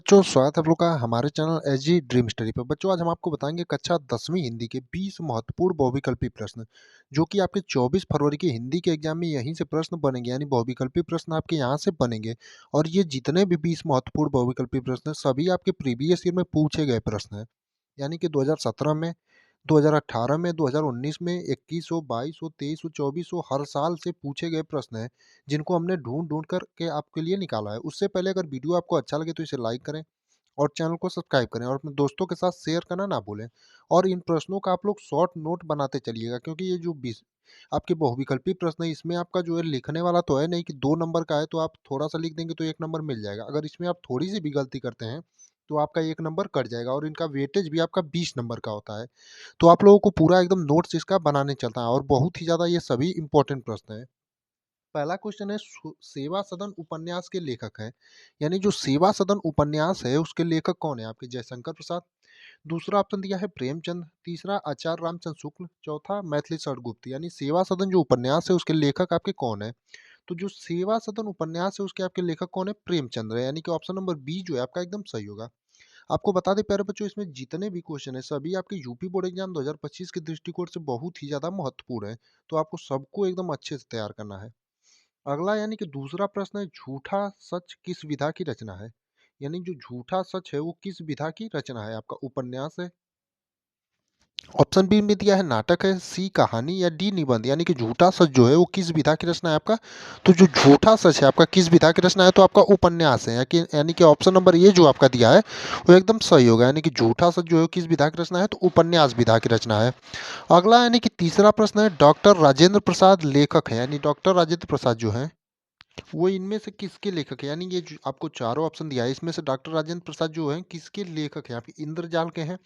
बच्चों, स्वागत है आप लोग का हमारे चैनल एसजी ड्रीम स्टडी पर। बच्चों, आज हम आपको बताएंगे कक्षा 10वीं हिंदी के 20 महत्वपूर्ण बहुविकल्पी प्रश्न, जो कि आपके 24 फरवरी के हिंदी के एग्जाम में यहीं से प्रश्न बनेंगे, यानी बहुविकल्पी प्रश्न आपके यहाँ से बनेंगे। और ये जितने भी 20 महत्वपूर्ण बहुविकल्पी प्रश्न हैं, सभी आपके प्रीवियस ईयर में पूछे गए प्रश्न हैं। यानी कि 2017 में, 2018 में, 2019 में, 2100, 2200, 2300, 2400 हर साल से पूछे गए प्रश्न हैं, जिनको हमने ढूंढ कर के आपके लिए निकाला है। उससे पहले अगर वीडियो आपको अच्छा लगे तो इसे लाइक करें और चैनल को सब्सक्राइब करें और अपने दोस्तों के साथ शेयर करना ना भूलें। और इन प्रश्नों का आप लोग शॉर्ट नोट बनाते चलिएगा, क्योंकि ये जो आपके बहुविकल्पी प्रश्न है, इसमें आपका जो है लिखने वाला तो है नहीं कि 2 नंबर का है तो आप थोड़ा सा लिख देंगे तो 1 नंबर मिल जाएगा। अगर इसमें आप थोड़ी सी भी गलती करते हैं तो आपका 1 नंबर कट जाएगा, और इनका वेटेज भी आपका 20 नंबर का होता है। तो आप लोगों को पूरा एकदम नोट्स इसका बनाने चलता है, और बहुत ही ज़्यादा ये सभी इंपॉर्टेंट प्रश्न हैं। पहला क्वेश्चन है, सेवा सदन उपन्यास के लेखक हैं। यानी जो सेवा सदन उपन्यास है उसके लेखक कौन है? आपके जयशंकर प्रसाद। दूसरा ऑप्शन दिया है प्रेमचंद। तीसरा आचार्य रामचंद्र शुक्ल। चौथा मैथिली शरणगुप्त। यानी सेवा सदन जो उपन्यास है उसके लेखक आपके कौन है? तो जो सेवा सदन उपन्यास है उसके आपके लेखक कौन है? प्रेमचंद्र है। यानी कि ऑप्शन नंबर बी जो है आपका एकदम सही होगा। आपको बता दें प्यारे बच्चों, इसमें जितने भी क्वेश्चन है सभी आपके यूपी बोर्ड एग्जाम 2025 के दृष्टिकोण से बहुत ही ज्यादा महत्वपूर्ण है। तो आपको सबको एकदम अच्छे से तैयार करना है। अगला यानी कि दूसरा प्रश्न है, झूठा सच किस विधा की रचना है? यानी जो झूठा सच है वो किस विधा की रचना है? आपका उपन्यास है, ऑप्शन बी में दिया है नाटक है, सी कहानी, या डी निबंध। यानी कि झूठा सच जो है वो किस विधा की रचना है आपका? तो जो झूठा सच है आपका किस विधा की रचना है? तो आपका उपन्यास है। यानी कि ऑप्शन नंबर ए जो आपका दिया है वो एकदम सही होगा। यानी कि झूठा सच जो है किस विधा की रचना है? तो उपन्यास विधा की रचना है। अगला यानी कि तीसरा प्रश्न है, डॉक्टर राजेंद्र प्रसाद लेखक है। यानी डॉक्टर राजेंद्र प्रसाद जो है वो इनमें से किसके लेखक है? यानी ये जो आपको चारों ऑप्शन दिया है इसमें से डॉक्टर राजेंद्र प्रसाद जो है किसके लेखक हैं? आपके इंद्रजाल के हैं।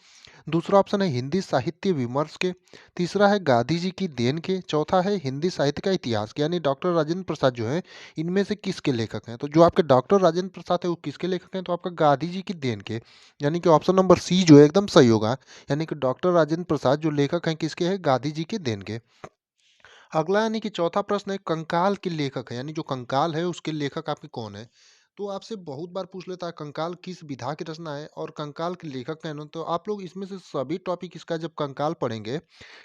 दूसरा ऑप्शन है हिंदी साहित्य विमर्श के। तीसरा है गांधी जी की देन के। चौथा है हिंदी साहित्य का इतिहास के। यानी डॉक्टर राजेंद्र प्रसाद जो है इनमें से किसके लेखक हैं? तो जो आपके डॉक्टर राजेंद्र प्रसाद है वो किसके लेखक हैं? तो आपका गांधी जी की देन के। यानी कि ऑप्शन नंबर सी जो है एकदम सही होगा। यानी कि डॉक्टर राजेंद्र प्रसाद जो लेखक हैं किसके हैं? गांधी जी की देन के। अगला यानी कि चौथा प्रश्न है, कंकाल के लेखक है। यानी जो कंकाल है उसके लेखक आपके कौन है? तो आपसे बहुत बार पूछ लेता है कंकाल किस विधा की रचना है और कंकाल के लेखक कौन है। तो आप लोग इसमें से सभी टॉपिक इसका जब कंकाल पढ़ेंगे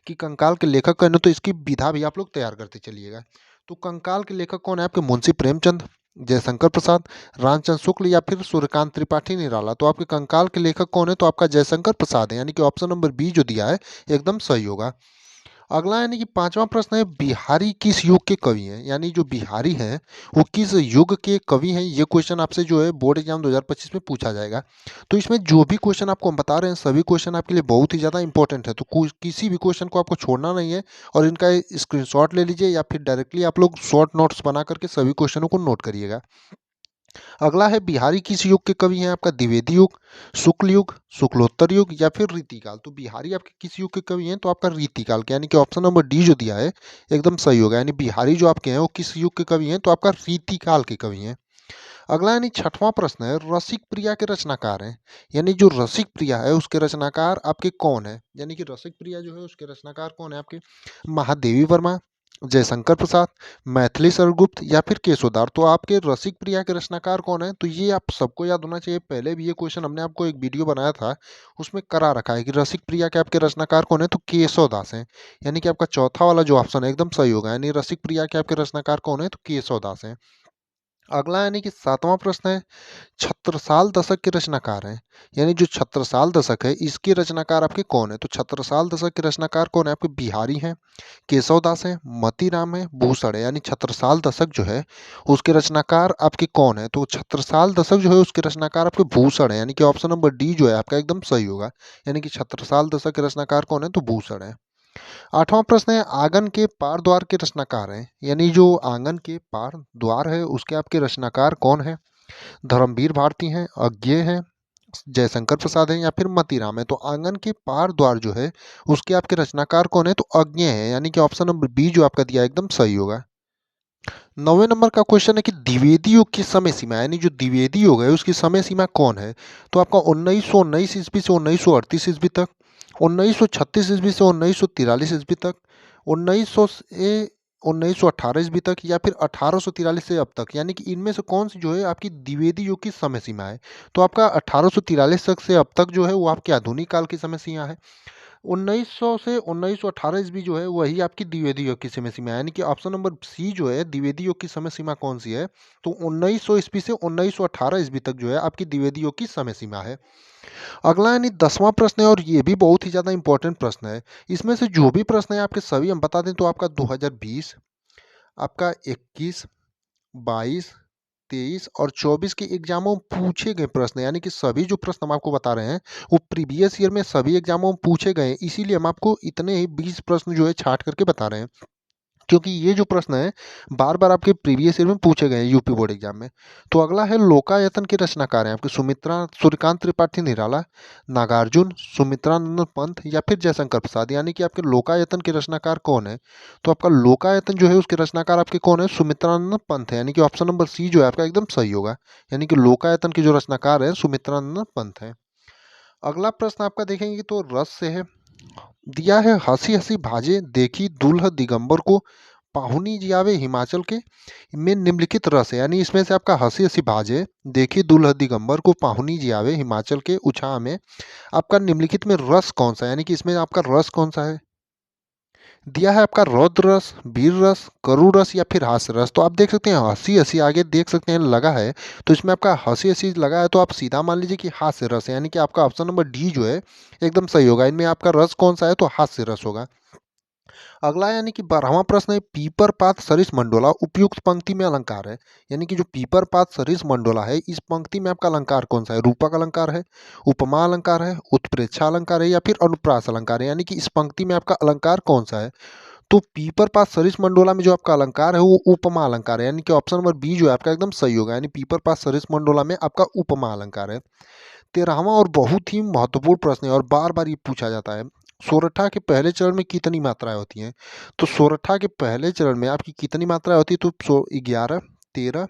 कि कंकाल के लेखक कौन है, तो इसकी विधा भी आप लोग तैयार करते चलिएगा। तो कंकाल के लेखक कौन है? आपके मुंशी प्रेमचंद, जयशंकर प्रसाद, रामचंद्र शुक्ल, या फिर सूर्यकांत त्रिपाठी निराला। तो आपके कंकाल के लेखक कौन है? तो आपका जयशंकर प्रसाद है। यानी कि ऑप्शन नंबर बी जो दिया है एकदम सही होगा। अगला यानी कि पांचवा प्रश्न है, बिहारी किस युग के कवि हैं? यानी जो बिहारी हैं वो किस युग के कवि हैं? ये क्वेश्चन आपसे जो है बोर्ड एग्जाम 2025 में पूछा जाएगा। तो इसमें जो भी क्वेश्चन आपको हम बता रहे हैं सभी क्वेश्चन आपके लिए बहुत ही ज़्यादा इंपॉर्टेंट है। तो किसी भी क्वेश्चन को आपको छोड़ना नहीं है, और इनका स्क्रीनशॉट ले लीजिए या फिर डायरेक्टली आप लोग शॉर्ट नोट्स बना करके सभी क्वेश्चनों को नोट करिएगा। अगला है, बिहारी किस युग के कवि हैं? आपका द्विवेदी युग, शुक्ल युग, शुक्लोत्तर युग, या फिर रीतिकाल। तो बिहारी आपके किस युग के कवि हैं? तो आपका रीतिकाल के। यानी कि ऑप्शन नंबर डी जो दिया है एकदम सही होगा। यानी बिहारी जो आपके हैं वो किस युग के कवि हैं? तो आपका रीतिकाल के कवि हैं। अगला यानी छठवां प्रश्न है, रसिक प्रिया के रचनाकार हैं। यानी जो रसिक प्रिया है उसके रचनाकार आपके कौन है? यानी कि रसिक प्रिया जो है उसके रचनाकार कौन है आपके? महादेवी वर्मा, जयशंकर प्रसाद, मैथिली शरणगुप्त, या फिर केशोदार। तो आपके रसिक प्रिया के रचनाकार कौन है? तो ये आप सबको याद होना चाहिए। पहले भी ये क्वेश्चन हमने आपको एक वीडियो बनाया था, उसमें करा रखा है कि रसिक प्रिया के आपके रचनाकार कौन है? तो केशवदास हैं। यानी कि आपका चौथा वाला जो ऑप्शन है एकदम सही होगा। यानी रसिक प्रिया के आपके रचनाकार कौन है? तो केशवदास हैं। अगला यानी कि सातवां प्रश्न है, छत्रसाल दशक के रचनाकार हैं। यानी जो छत्रसाल दशक है इसके रचनाकार आपके कौन है? तो छत्रसाल दशक के रचनाकार कौन है? आपके बिहारी हैं, केशवदास हैं, मतीराम है, भूषण है। यानी छत्रसाल दशक जो है उसके रचनाकार आपके कौन है? तो छत्रसाल दशक जो है उसके रचनाकार आपके भूषण है। यानी कि ऑप्शन नंबर डी जो है आपका एकदम सही होगा। यानी कि छत्रसाल दशक के रचनाकार कौन है? तो भूषण है। आठवां प्रश्न है, आंगन के पार द्वार के रचनाकार हैं। यानी जो आंगन के पार द्वार है उसके आपके रचनाकार कौन है? धर्मवीर भारती हैं, अज्ञेय हैं, जयशंकर प्रसाद हैं, या फिर मतीराम है। तो आंगन के पार द्वार जो है उसके आपके रचनाकार कौन है? तो अज्ञेय है। यानी कि ऑप्शन नंबर बी जो आपका दिया है एकदम सही होगा। 9वें नंबर का क्वेश्चन है कि द्विवेदी युग की समय सीमा, यानी जो द्विवेदी युग है उसकी समय सीमा कौन है? तो आपका 1919 ईस्वी से 1938 ईस्वी तक, 1936 ईस्वी से 1943 ईस्वी तक, 1900 से 1918 ईस्वी तक या फिर 1843 से अब तक, यानी कि इनमें से कौन सी जो है आपकी द्विवेदी युग की समय सीमा है? तो आपका 1843 तक से अब तक जो है वो आपके आधुनिक काल की समय सीमा है। 1900 से 1918 ईस्वी जो है वही आपकी द्विवेदी युग की समय सीमा है, यानी कि ऑप्शन नंबर सी जो है द्विवेदी युग की समय सीमा कौन सी है? तो 1900 ईस्वी से 1918 ईस्वी तक जो है आपकी द्विवेदी युग की समय सीमा है। अगला यानी 10वां प्रश्न है और ये भी बहुत ही ज़्यादा इंपॉर्टेंट प्रश्न है। इसमें से जो भी प्रश्न है आपके सभी हम बता दें तो आपका 2020, आपका 21, 22, 23 और 24 के एग्जामों में पूछे गए प्रश्न, यानी कि सभी जो प्रश्न हम आपको बता रहे हैं वो प्रीवियस ईयर में सभी एग्जामों में पूछे गए हैं, इसीलिए हम आपको इतने ही 20 प्रश्न जो है छांट करके बता रहे हैं, क्योंकि ये जो प्रश्न है बार-बार आपके प्रीवियस ईयर में पूछे गए हैं यूपी बोर्ड एग्जाम में। तो अगला है लोकायतन के रचनाकार हैं आपके सुमित्रा सूर्यकांत त्रिपाठी निराला, नागार्जुन, सुमित्रानंद पंत या फिर जयशंकर प्रसाद, यानी कि आपके लोकायतन के रचनाकार कौन है? तो आपका लोकायतन जो है उसके रचनाकार आपके कौन है? सुमित्रानंद पंत है, यानी कि ऑप्शन नंबर सी जो है आपका एकदम सही होगा। यानी कि लोकायतन के जो रचनाकार हैं सुमित्रानंद पंत हैं। अगला प्रश्न आपका देखेंगे तो रस से है। दिया है हँसी हँसी भाजे देखी दुल्ह दिगंबर को पाहुनी जियावे हिमाचल के, में निम्नलिखित रस है, यानी इसमें से आपका हँसी हँसी भाजे देखी दुल्ह दिगंबर को पाहुनी जियावे हिमाचल के उछाह में आपका निम्नलिखित में रस कौन सा है? यानी कि इसमें आपका रस कौन सा है? दिया है आपका रौद्र रस, वीर रस, करुण रस या फिर हास्य रस। तो आप देख सकते हैं हँसी हँसी आगे देख सकते हैं लगा है, तो इसमें आपका हँसी हँसी लगा है तो आप सीधा मान लीजिए कि हास्य रस है, यानी कि आपका ऑप्शन नंबर डी जो है एकदम सही होगा। इनमें आपका रस कौन सा है? तो हास्य रस होगा। अगला यानी कि 12वां प्रश्न है पीपर पात सरिस मंडोला उपयुक्त पंक्ति में अलंकार है, यानी कि जो पीपर पात सरिस मंडोला है इस पंक्ति में आपका अलंकार कौन सा है? रूपक अलंकार है, उपमा अलंकार है, उत्प्रेक्षा अलंकार है या फिर अनुप्रास अलंकार है, यानी कि इस पंक्ति में आपका अलंकार कौन सा है? तो पीपर पास सरिस मंडोला में जो आपका अलंकार है वो उपमा अलंकार है, यानी कि ऑप्शन नंबर बी जो है आपका एकदम सही होगा, यानी पीपर पास सरिस मंडोला में आपका उपमा अलंकार है। 13वां और बहुत ही महत्वपूर्ण प्रश्न है और बार बार ये पूछा जाता है, सोरठा के पहले चरण में कितनी मात्राएं होती हैं? तो सोरठा के पहले चरण में आपकी कितनी मात्राएं होती है? तो 11, 13,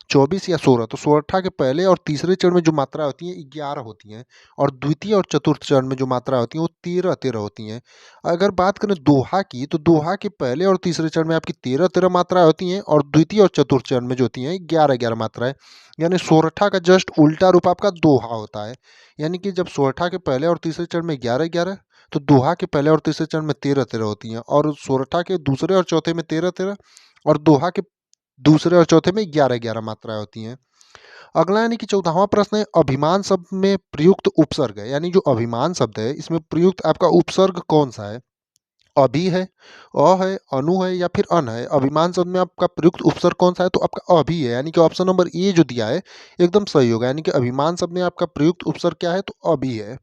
24 या 16। तो सोरठा के पहले और तीसरे चरण में जो मात्रा होती हैं 11 होती हैं और द्वितीय और चतुर्थ चरण में जो मात्रा होती हैं वो 13-13 होती हैं। अगर बात करें दोहा की तो दोहा के पहले और तीसरे चरण में आपकी 13-13 मात्राएं होती हैं और द्वितीय और चतुर्थ चरण में जो होती हैं 11-11 मात्राएं। यानी सोरठा का जस्ट उल्टा रूप आपका दोहा होता है, यानी कि जब सोरठा के पहले और तीसरे चरण में 11-11 तो दोहा के पहले और तीसरे चरण में 13-13 होती हैं और सोरठा के दूसरे और चौथे में 13-13 और दोहा के दूसरे और चौथे में 11-11 मात्राएं होती हैं। अगला यानी कि 14वां प्रश्न है अभिमान शब्द में प्रयुक्त उपसर्ग है, यानी जो अभिमान शब्द है इसमें प्रयुक्त आपका उपसर्ग कौन सा है? अभि है, अ है, अनु है या फिर अन है? अभिमान शब्द में आपका प्रयुक्त उपसर्ग कौन सा है? तो आपका अभि है, यानी कि ऑप्शन नंबर ए जो दिया है एकदम सही होगा, यानी कि अभिमान शब्द में आपका प्रयुक्त उपसर्ग क्या है? तो अभि है।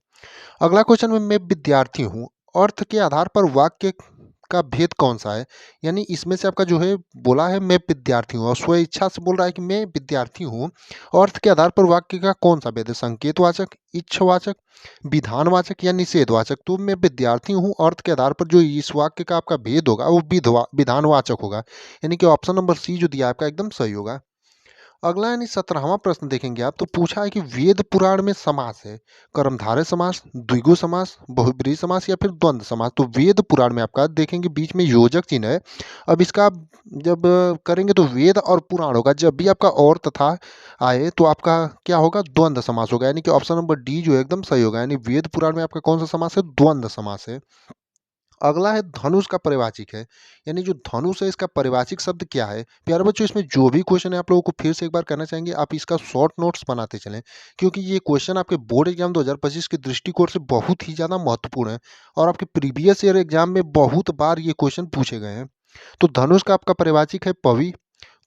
अगला क्वेश्चन में मैं विद्यार्थी हूँ अर्थ के आधार पर वाक्य का भेद कौन सा है? यानी इसमें से आपका जो है बोला है मैं विद्यार्थी हूँ और स्व इच्छा से बोल रहा है कि मैं विद्यार्थी हूँ, अर्थ के आधार पर वाक्य का कौन सा भेद है? संकेतवाचक, इच्छवाचक, विधानवाचक या निषेधवाचक? तो मैं विद्यार्थी हूँ अर्थ के आधार पर जो इस वाक्य का आपका भेद होगा वो विधानवाचक होगा, यानी कि ऑप्शन नंबर सी जो दिया है आपका एकदम सही होगा। अगला यानी 17वां प्रश्न देखेंगे आप तो पूछा है कि वेद पुराण में समास है कर्मधारय समास, द्विगु समास, बहुब्रीहि समास या फिर द्वंद्व समास। तो वेद पुराण में आपका देखेंगे बीच में योजक चिन्ह है। अब इसका आप जब करेंगे तो वेद और पुराण होगा, जब भी आपका और तथा आए तो आपका क्या होगा? द्वंद्व समास होगा, यानी कि ऑप्शन नंबर डी जो है एकदम सही होगा, यानी वेद पुराण में आपका कौन सा समास है? द्वंद्व समास है। अगला है धनुष का परिवाचिक है, यानी जो धनुष है इसका परिवाचिक शब्द क्या है? प्यारे बच्चों इसमें जो भी क्वेश्चन है आप लोगों को फिर से एक बार करना चाहेंगे, आप इसका शॉर्ट नोट्स बनाते चलें, क्योंकि ये क्वेश्चन आपके बोर्ड एग्जाम 2025 के दृष्टिकोण से बहुत ही ज़्यादा महत्वपूर्ण है और आपके प्रीवियस ईयर एग्जाम में बहुत बार ये क्वेश्चन पूछे गए हैं। तो धनुष का आपका परिवाचिक है पवि,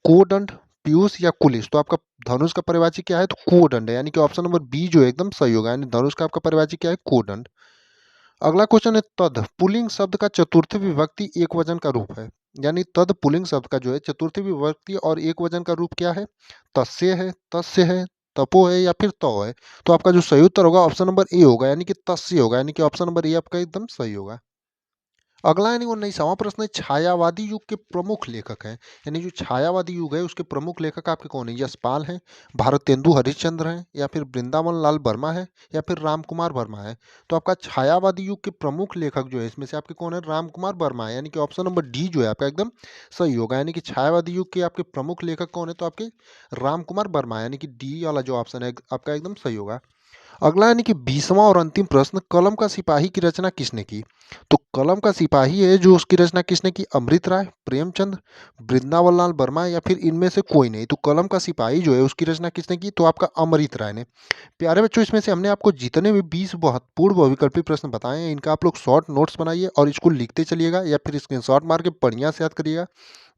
कोदंड, पीयूष या कुलिश। तो आपका धनुष का परिवाचिक क्या है? तो कोदंड है, यानी कि ऑप्शन नंबर बी जो है एकदम सही होगा, यानी धनुष का आपका परिवाचिक क्या है? कोदंड। अगला क्वेश्चन है तद पुल्लिंग शब्द का चतुर्थी विभक्ति एक वचन का रूप है, यानी तद पुल्लिंग शब्द का जो है चतुर्थी विभक्ति और एक वचन का रूप क्या है? तस्य है, तस्य है, तपो है या फिर तौ है? तो आपका जो सही उत्तर होगा ऑप्शन नंबर ए होगा, यानी कि तस्य होगा, यानी कि ऑप्शन नंबर ए आपका एकदम सही होगा। अगला यानी 19वां प्रश्न है, छायावादी युग के प्रमुख लेखक हैं। यानी जो छायावादी युग है उसके प्रमुख लेखक आपके कौन है? यशपाल हैं, भारतेंदु हरिश्चंद्र हैं, या फिर वृंदावन लाल वर्मा है, या फिर राम कुमार वर्मा है। तो आपका छायावादी युग के प्रमुख लेखक जो है इसमें से आपके कौन है? राम कुमार वर्मा है। यानी कि ऑप्शन नंबर डी जो है आपका एकदम सही होगा। यानी कि छायावादी युग के आपके प्रमुख लेखक कौन है? तो आपके राम कुमार वर्मा है। यानी कि डी वाला जो ऑप्शन है आपका एकदम सही होगा। अगला यानी कि 20वां और अंतिम प्रश्न, कलम का सिपाही की रचना किसने की? तो कलम का सिपाही है जो उसकी रचना किसने की? अमृत राय, प्रेमचंद, वृंदावन लाल वर्मा, या फिर इनमें से कोई नहीं। तो कलम का सिपाही जो है उसकी रचना किसने की? तो आपका अमृत राय ने। प्यारे बच्चों, इसमें से हमने आपको जितने भी 20 महत्वपूर्ण बहुविकल्पी प्रश्न बताए हैं इनका आप लोग शॉर्ट नोट्स बनाइए और इसको लिखते चलिएगा या फिर स्क्रीनशॉट मार के बढ़िया से याद करिएगा,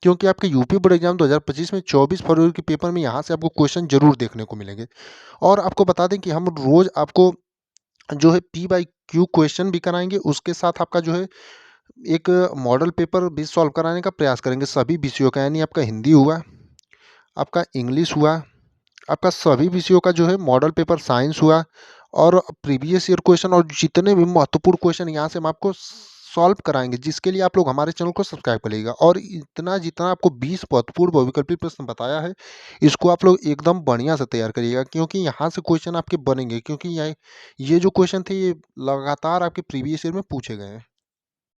क्योंकि आपके यूपी बोर्ड एग्जाम 2025 में 24 फरवरी के पेपर में यहाँ से आपको क्वेश्चन जरूर देखने को मिलेंगे। और आपको बता दें कि हम रोज आपको जो है पी बाई क्यू क्वेश्चन भी कराएंगे, उसके साथ आपका जो है एक मॉडल पेपर भी सॉल्व कराने का प्रयास करेंगे सभी विषयों का। यानी आपका हिंदी हुआ, आपका इंग्लिश हुआ, आपका सभी विषयों का जो है मॉडल पेपर साइंस हुआ, और प्रीवियस ईयर क्वेश्चन और जितने भी महत्वपूर्ण क्वेश्चन यहाँ से हम आपको सॉल्व कराएंगे, जिसके लिए आप लोग हमारे चैनल को सब्सक्राइब करिएगा। और इतना जितना आपको 20 महत्वपूर्ण बहुविकल्पी प्रश्न बताया है इसको आप लोग एकदम बढ़िया से तैयार करिएगा, क्योंकि यहाँ से क्वेश्चन आपके बनेंगे, क्योंकि ये जो क्वेश्चन थे ये लगातार आपके प्रीवियस ईयर में पूछे गए हैं।